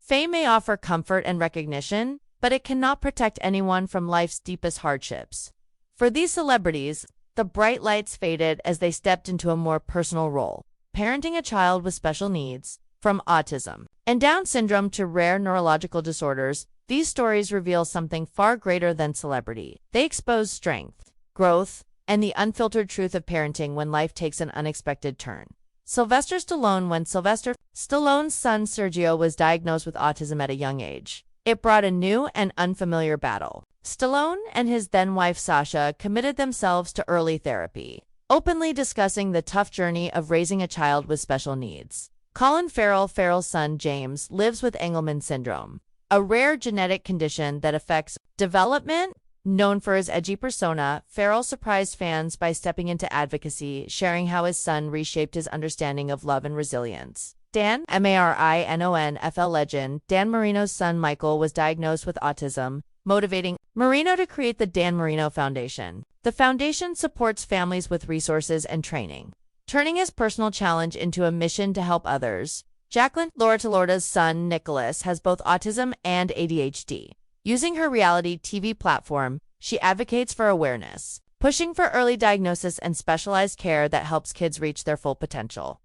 Fame may offer comfort and recognition, but it cannot protect anyone from life's deepest hardships. For these celebrities, the bright lights faded as they stepped into a more personal role, parenting a child with special needs. From autism and Down syndrome to rare neurological disorders, these stories reveal something far greater than celebrity. They expose strength, growth, and the unfiltered truth of parenting when life takes an unexpected turn. Sylvester Stallone. When Sylvester Stallone's son Sergio was diagnosed with autism at a young age, it brought a new and unfamiliar battle. Stallone and his then-wife Sasha committed themselves to early therapy, openly discussing the tough journey of raising a child with special needs. Colin Farrell's son James lives with Angelman syndrome, a rare genetic condition that affects development. Known for his edgy persona, Farrell surprised fans by stepping into advocacy, sharing how his son reshaped his understanding of love and resilience. Marinofl legend Dan Marino's son Michael was diagnosed with autism, motivating Marino to create the Dan Marino Foundation. The foundation supports families with resources and training, turning his personal challenge into a mission to help others. Jacqueline Lorta's son Nicholas has both autism and ADHD. Using her reality TV platform, she advocates for awareness, pushing for early diagnosis and specialized care that helps kids reach their full potential.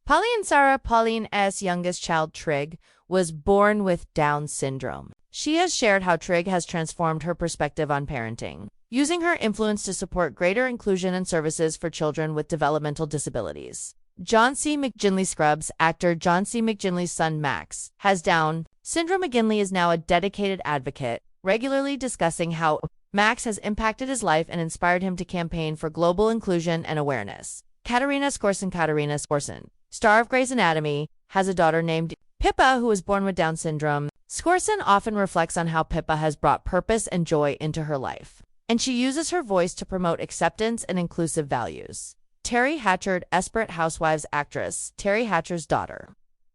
Pauline's youngest child, Trig, was born with Down syndrome. She has shared how Trig has transformed her perspective on parenting, using her influence to support greater inclusion and services for children with developmental disabilities. John C. McGinley Scrubs actor John C. McGinley's son Max has Down syndrome. McGinley is now a dedicated advocate, regularly discussing how Max has impacted his life and inspired him to campaign for global inclusion and awareness. Katarina Skorson, star of Grey's Anatomy, has a daughter named Pippa who was born with Down syndrome. Skorson often reflects on how Pippa has brought purpose and joy into her life, and she uses her voice to promote acceptance and inclusive values. Terry Hatcher, Desperate Housewives actress Terry Hatcher's daughter,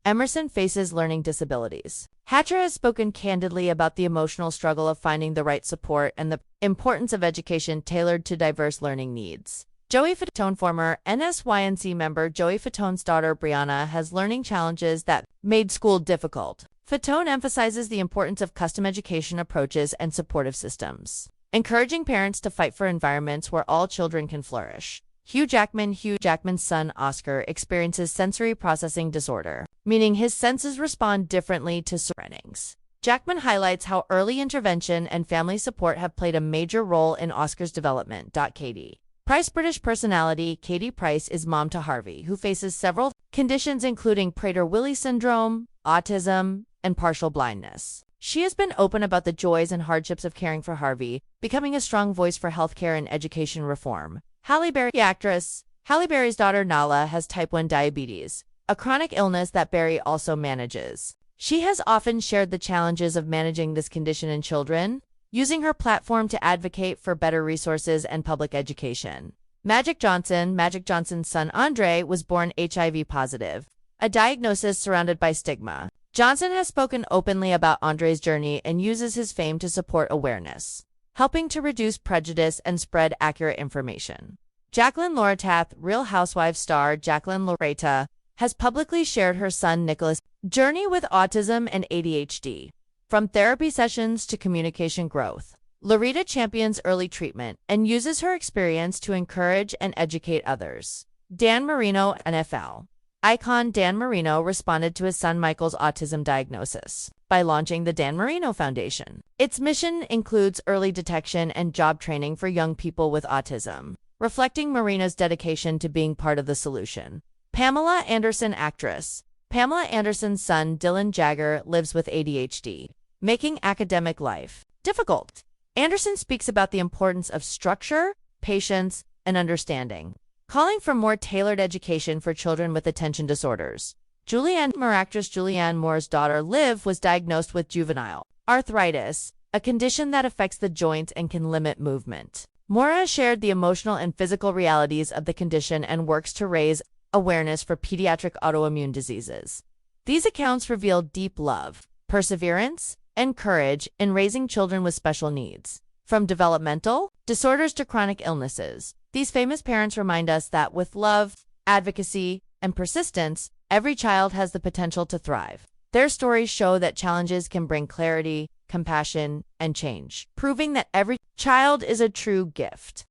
Emerson, faces learning disabilities. Hatcher has spoken candidly about the emotional struggle of finding the right support and the importance of education tailored to diverse learning needs. Joey Fatone, former NSYNC member Joey Fatone's daughter Brianna, has learning challenges that made school difficult. Fatone emphasizes the importance of custom education approaches and supportive systems, encouraging parents to fight for environments where all children can flourish. Hugh Jackman's son Oscar experiences sensory processing disorder, meaning his senses respond differently to surroundings. Jackman highlights how early intervention and family support have played a major role in Oscar's development. Katie Price, British personality Katie Price, is mom to Harvey, who faces several conditions including Prader-Willi syndrome, autism, and partial blindness. She has been open about the joys and hardships of caring for Harvey, becoming a strong voice for healthcare and education reform. Halle Berry actress Halle Berry's daughter Nala has type 1 diabetes, a chronic illness that Berry also manages. She has often shared the challenges of managing this condition in children, using her platform to advocate for better resources and public education. Magic Johnson's son Andre was born HIV positive, a diagnosis surrounded by stigma. Johnson has spoken openly about Andre's journey and uses his fame to support awareness, helping to reduce prejudice and spread accurate information. Jacqueline Lorata, Real Housewives star Jacqueline Lorata, has publicly shared her son Nicholas' journey with autism and ADHD. From therapy sessions to communication growth, Loretta champions early treatment and uses her experience to encourage and educate others. Dan Marino, NFL icon Dan Marino responded to his son Michael's autism diagnosis by launching the Dan Marino Foundation. Its mission includes early detection and job training for young people with autism, reflecting Marino's dedication to being part of the solution. Pamela Anderson actress Pamela Anderson's son Dylan Jagger lives with ADHD, making academic life difficult. Anderson speaks about the importance of structure, patience, and understanding, calling for more tailored education for children with attention disorders. Actress Julianne Moore's daughter Liv was diagnosed with juvenile arthritis, a condition that affects the joints and can limit movement. Moore has shared the emotional and physical realities of the condition and works to raise awareness for pediatric autoimmune diseases. These accounts reveal deep love, perseverance, and courage in raising children with special needs. From developmental disorders to chronic illnesses, these famous parents remind us that with love, advocacy, and persistence, every child has the potential to thrive. Their stories show that challenges can bring clarity, compassion, and change, proving that every child is a true gift.